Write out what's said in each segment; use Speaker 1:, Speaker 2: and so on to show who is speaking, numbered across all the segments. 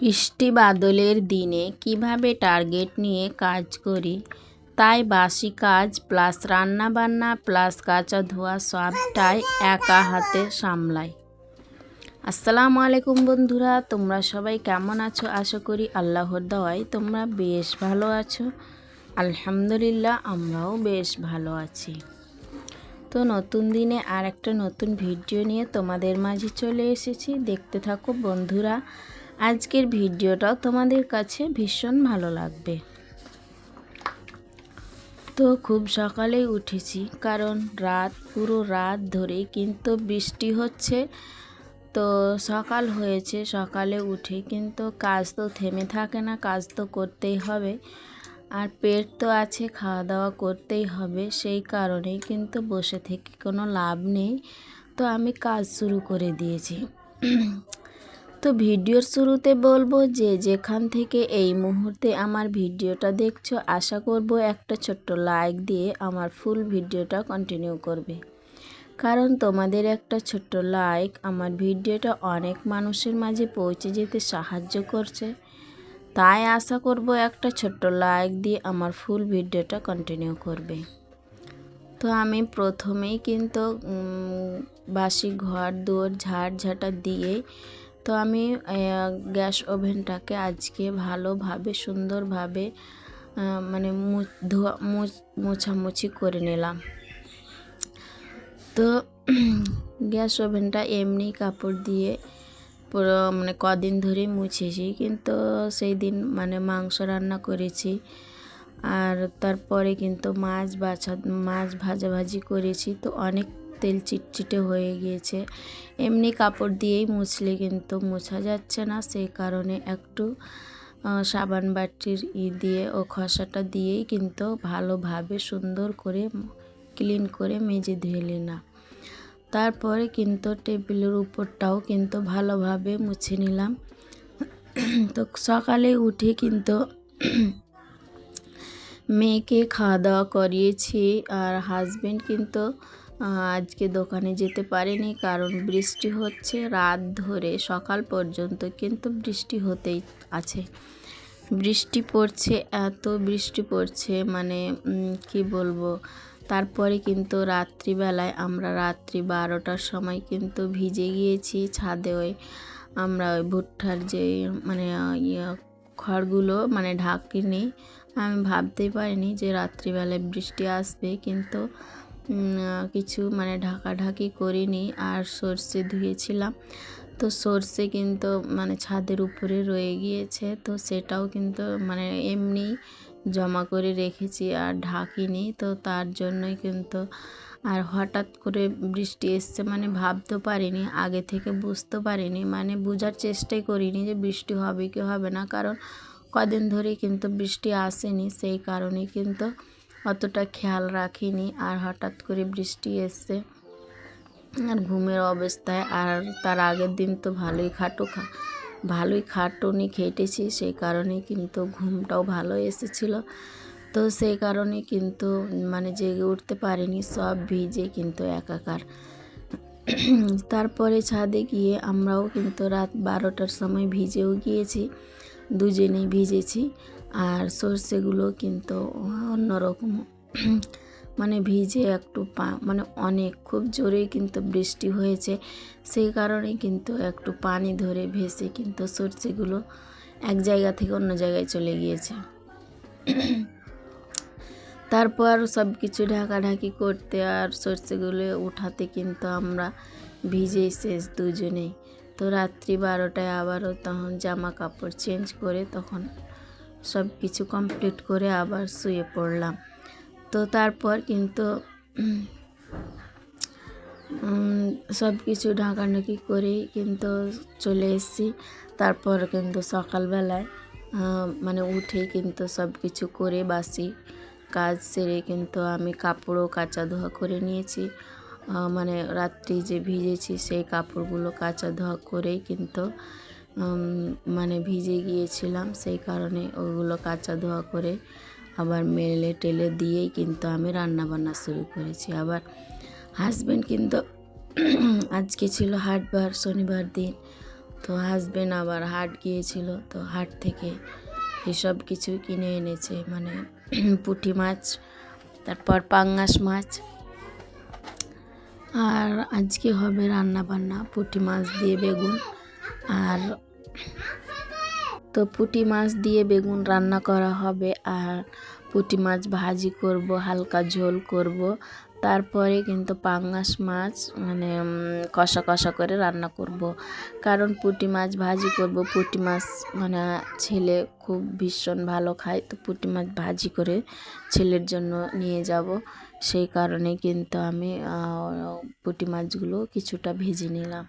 Speaker 1: বৃষ্টি বাদলের দিনে কিভাবে টার্গেট নিয়ে কাজ করি, তাই বাসি কাজ প্লাস রান্নাবান্না প্লাস কাচা ধোয়া সবটাই একা হাতে সামলাই। আসসালামু আলাইকুম বন্ধুরা, তোমরা সবাই কেমন আছো? আশা করি আল্লাহর দয়ায় তোমরা বেশ ভালো আছো। আলহামদুলিল্লাহ, আমরাও বেশ ভালো আছি। তো নতুন দিনে আর একটা নতুন ভিডিও নিয়ে তোমাদের মাঝে চলে এসেছি। দেখতে থাকো বন্ধুরা, আজকের ভিডিওটাও তোমাদের কাছে ভীষণ ভালো লাগবে। তো খুব সকালেই উঠেছি, কারণ পুরো রাত ধরে কিন্তু বৃষ্টি হচ্ছে। তো সকাল হয়েছে, সকালে উঠে কিন্তু কাজ তো থেমে থাকে না, কাজ তো করতেই হবে, আর পেট তো আছে, খাওয়া দাওয়া করতেই হবে। সেই কারণেই কিন্তু বসে থেকে কোনো লাভ নেই। তো আমি কাজ শুরু করে দিয়েছি। তো ভিডিওর শুরুতে বলবো যে যেখান থেকে এই মুহূর্তে আমার ভিডিওটা দেখছো, আশা করব একটা ছোট্ট লাইক দিয়ে আমার ফুল ভিডিওটা কন্টিনিউ করবে, কারণ তোমাদের একটা ছোট্ট লাইক আমার ভিডিওটা অনেক মানুষের মাঝে পৌঁছে যেতে সাহায্য করছে। তাই আশা করব একটা ছোট্ট লাইক দিয়ে আমার ফুল ভিডিওটা কন্টিনিউ করবে। তো আমি প্রথমেই কিন্তু বাসি ঘর দুয়ার ঝাড়ঝাঁটা দিয়ে তো আমি গ্যাস ওভেনটাকে আজকে ভালোভাবে সুন্দরভাবে মানে মোছামুছি করে নিলাম। তো গ্যাস ওভেনটা এমনি কাপড় দিয়ে পুরো মানে কদিন ধরে মুছেছি, কিন্তু সেই দিন মানে মাংস রান্না করেছি, আর তারপরে কিন্তু মাছ ভাজাভাজি করেছি। তো অনেক তেল চিটচিটে হয়ে গিয়েছে। এমনি কাপড় দিয়েই মুছলে কিন্তু মোছা যাচ্ছে না, সেই কারণে একটু সাবান বাটির দিয়ে ও খসাটা দিয়েই কিন্তু ভালোভাবে সুন্দর করে ক্লিন করে মেজে ধুয়ে নিলাম। তারপরে কিন্তু টেবিলের উপরটাও কিন্তু ভালোভাবে মুছে নিলাম। তো সকালে উঠে কিন্তু মেয়েকে খাওয়া দাওয়া করিয়েছি, আর হাজবেন্ড কিন্তু আজকে দোকানে যেতে পারেনি, কারণ বৃষ্টি হচ্ছে। রাত ধরে সকাল পর্যন্ত কিন্তু বৃষ্টি হতেই আছে, বৃষ্টি পড়ছে, এত বৃষ্টি পড়ছে মানে কি বলবো। তারপরে কিন্তু রাত্রিবেলায় আমরা রাত্রি 12টার সময় কিন্তু ভিজে গিয়েছি ছাদে। আমরা ওই ভুট্টার যে মানে খড়গুলো মানে ঢাকিনি, আমি ভাবতেই পারিনি যে রাত্রিবেলায় বৃষ্টি আসবে, কিন্তু কিছু মানে ঢাকাঢাকি করিনি। আর সর্ষে ধুয়েছিলাম, তো সর্ষে কিন্তু মানে ছাদের উপরে রয়ে গিয়েছে, তো সেটাও কিন্তু মানে এমনি জমা করে রেখেছি আর ঢাকিনি। তো তার জন্যই কিন্তু আর হঠাৎ করে বৃষ্টি এসছে, মানে ভাবতে পারিনি, আগে থেকে বুঝতে পারিনি, মানে বোঝার চেষ্টাই করিনি যে বৃষ্টি হবে কি হবে না, কারণ কদিন ধরে কিন্তু বৃষ্টি আসেনি, সেই কারণে কিন্তু অতটা খেয়াল রাখিনি। আর হঠাৎ করে বৃষ্টি এসছে আর ঘুমের অবস্থায়, আর তার আগের দিন তো ভালোই খাটুনি খেটেছি, সেই কারণে কিন্তু ঘুমটাও ভালো এসেছিলো। তো সেই কারণে কিন্তু মানে জেগে উঠতে পারিনি, সব ভিজে কিন্তু একাকার। তারপরে ছাদে গিয়ে আমরাও কিন্তু রাত 12টার সময় ভিজেও গিয়েছি, দুজনেই ভিজেছি। আর সর্ষেগুলো কিন্তু অন্যরকম মানে ভিজে একটু মানে অনেক খুব জোরেই কিন্তু বৃষ্টি হয়েছে, সেই কারণে কিন্তু একটু পানি ধরে ভেসে কিন্তু সর্ষেগুলো এক জায়গা থেকে অন্য জায়গায় চলে গিয়েছে। তারপর সব কিছু ঢাকাঢাকি করতে আর সর্ষেগুলো উঠাতে কিন্তু আমরা ভিজেই শেষ দুজনেই। তো রাত্রি 12টায় আবারও তখন জামা কাপড় চেঞ্জ করে তখন সব কিছু কমপ্লিট করে আবার শুয়ে পড়লাম। তো তারপর কিন্তু সব কিছু ঢাকাঢাকি করেই কিন্তু চলে এসেছি। তারপর কিন্তু সকালবেলায় মানে উঠেই কিন্তু সব কিছু করে বাসি কাজ সেরে কিন্তু আমি কাপড়ও কাচা ধোয়া করে নিয়েছি। মানে রাত্রি যে ভিজেছি সেই কাপড়গুলো কাচা ধোয়া করেই কিন্তু মানে ভিজে গিয়েছিলাম, সেই কারণে ওগুলো কাচা ধোয়া করে আবার মেলে টেলে দিয়েই কিন্তু আমি রান্নাবান্না শুরু করেছি। আবার হাজব্যান্ড কিন্তু আজকে ছিল হাটবার, শনিবার দিন। তো হাজব্যান্ড আবার হাট গিয়েছিল, তো হাট থেকে এসব কিছু কিনে এনেছে, মানে পুঁটি মাছ, তারপর পাঙ্গাস মাছ। আর আজকে হবে রান্না বান্না পুঁটি মাছ দিয়ে বেগুন। আর তো পুঁটি মাছ দিয়ে বেগুন রান্না করা হবে, আর পুঁটি মাছ ভাজি করব, হালকা ঝোল করব। তারপরে কিন্তু পাঙ্গাস মাছ মানে কষা কষা করে রান্না করব, কারণ পুঁটি মাছ ভাজি করব। পুঁটি মাছ মানে ছেলে খুব ভীষণ ভালো খায়, তো পুঁটি মাছ ভাজি করে ছেলের জন্য নিয়ে যাব। সেই কারণে কিন্তু আমি পুঁটি মাছগুলো কিছুটা ভেজে নিলাম।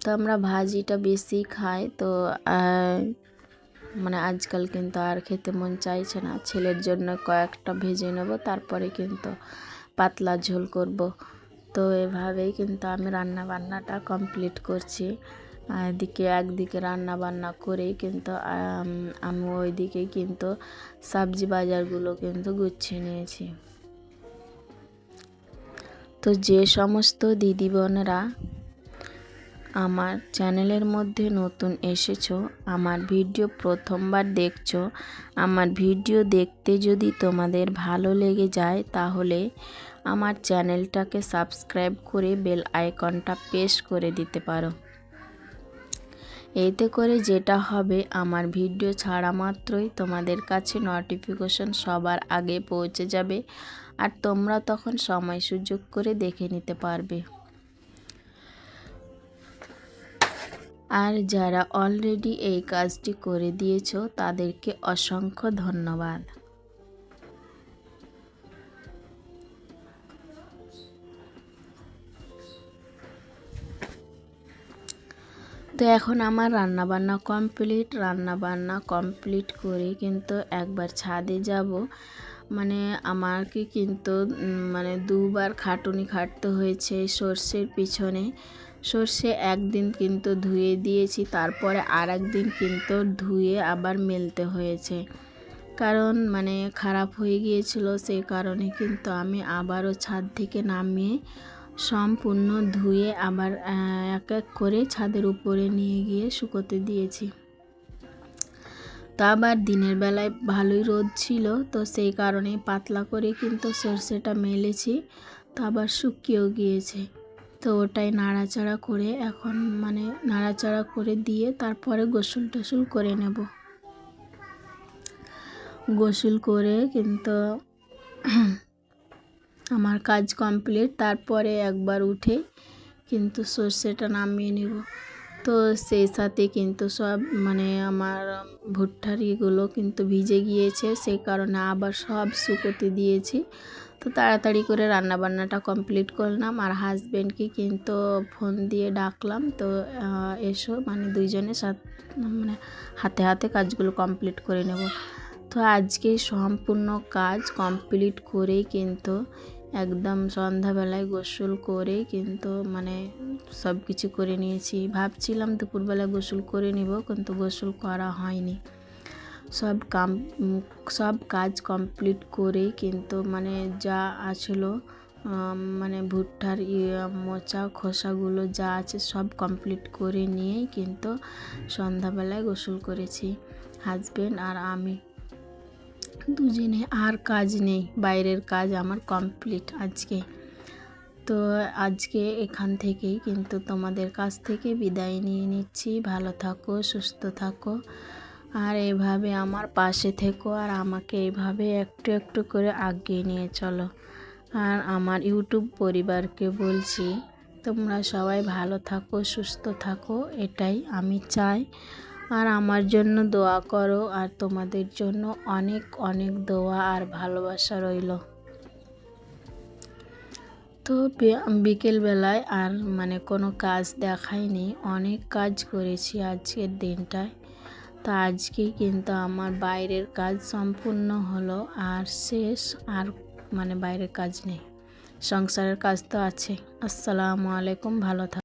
Speaker 1: তো আমরা ভাজিটা বেশি খাই, তো মানে আজকাল কিন্তু আর খেতে মন চাইছে না। ছেলের জন্য কয়েকটা ভেজে নেব, তারপরে কিন্তু পাতলা ঝোল করব। তো এভাবেই কিন্তু আমি রান্না বান্নাটা কমপ্লিট করছি। একদিকে রান্না বান্না করেই কিন্তু আমি ওইদিকে কিন্তু সবজি বাজারগুলো কিন্তু গুছিয়ে নিয়েছি। তো যে সমস্ত দিদি বোনেরা আমার চ্যানেলের মধ্যে নতুন এসেছো, আমার ভিডিও প্রথমবার দেখছো, আমার ভিডিও দেখতে যদি তোমাদের ভালো লেগে যায় তাহলে আমার চ্যানেলটাকে সাবস্ক্রাইব করে বেল আইকনটা প্রেস করে দিতে পারো। এতে করে যেটা হবে, আমার ভিডিও ছাড়া মাত্রই তোমাদের কাছে নোটিফিকেশন সবার আগে পৌঁছে যাবে, আর তোমরা তখন সময় সুযোগ করে দেখে নিতে পারবে। আর যারা অলরেডি এই কাজটি করে দিয়েছো তাদেরকে অসংখ্য ধন্যবাদ। তো এখন আমার রান্নাবান্না কমপ্লিট করে কিন্তু একবার ছাদে যাব। মানে আমাকে কিন্তু মানে দুবার খাটুনি খাটতে হয়েছে সর্ষের পিছনে। সর্ষে একদিন কিন্তু ধুয়ে দিয়েছি, তারপরে আর একদিন কিন্তু ধুয়ে আবার মেলতে হয়েছে, কারণ মানে খারাপ হয়ে গিয়েছিল। সেই কারণে কিন্তু আমি আবারও ছাদ থেকে নামিয়ে সম্পূর্ণ ধুয়ে আবার এক এক করে ছাদের উপরে নিয়ে গিয়ে শুকোতে দিয়েছি। তো আবার দিনের বেলায় ভালোই রোদ ছিল, তো সেই কারণে পাতলা করে কিন্তু সর্ষেটা মেলেছি, তো আবার শুকিয়েও গিয়েছে। তো ওটাই নাড়াচাড়া করে এখন মানে নাড়াচাড়া করে দিয়ে তারপরে গোসল টোসল করে নেব। গোসল করে কিন্তু আমার কাজ কমপ্লিট। তারপরে একবার উঠে কিন্তু সর্ষেটা নামিয়ে নেব। তো সেই সাথে কিন্তু সব মানে আমার ভুট্টার ইগুলো কিন্তু ভিজে গিয়েছে, সেই কারণে আবার সব শুকোতে দিয়েছি। তো তাড়াতাড়ি করে রান্নাবান্নাটা কমপ্লিট করলাম, আর হাজব্যান্ডকে কিন্তু ফোন দিয়ে ডাকলাম। তো এসো, মানে দুইজনে মানে হাতে হাতে কাজগুলো কমপ্লিট করে নেব। তো আজকে সম্পূর্ণ কাজ কমপ্লিট করেই কিন্তু একদম সন্ধ্যাবেলায় গোসল করে কিন্তু মানে সব কিছু করে নিয়েছি। ভাবছিলাম দুপুরবেলা গোসল করে নিব, কিন্তু গোসল করা হয়নি। সব কাজ কমপ্লিট করেই কিন্তু মানে যা আসলো মানে ভুট্টার মোচা খোসাগুলো যা আছে সব কমপ্লিট করে নিয়েই কিন্তু সন্ধ্যাবেলায় গোসল করেছি। হাজবেন্ড আর আমি দুজনে, আর কাজ নেই, বাইরের কাজ আমার কমপ্লিট আজকে। তো আজকে এখান থেকেই কিন্তু তোমাদের কাছ থেকে বিদায় নিয়ে নিচ্ছি। ভালো থাকো, সুস্থ থাকো, আর এভাবে আমার পাশে থেকো, আর আমাকে এইভাবে একটু একটু করে এগিয়ে নিয়ে চলো। আর আমার ইউটিউব পরিবারকে বলছি, তোমরা সবাই ভালো থাকো, সুস্থ থাকো, এটাই আমি চাই। আর আমার জন্য দোয়া করো, আর তোমাদের জন্য অনেক অনেক দোয়া আর ভালোবাসা রইল। তো বিকেলবেলায় আর কোনো কাজ দেখাইনি, অনেক কাজ করেছি আজকের দিনটায়। তা আজকেই কিন্তু আমার বাইরের কাজ সম্পূর্ণ হলো, আর শেষ, আর বাইরের কাজ নেই, সংসারের কাজ তো আছে। আসসালামু আলাইকুম, ভালো থাকো।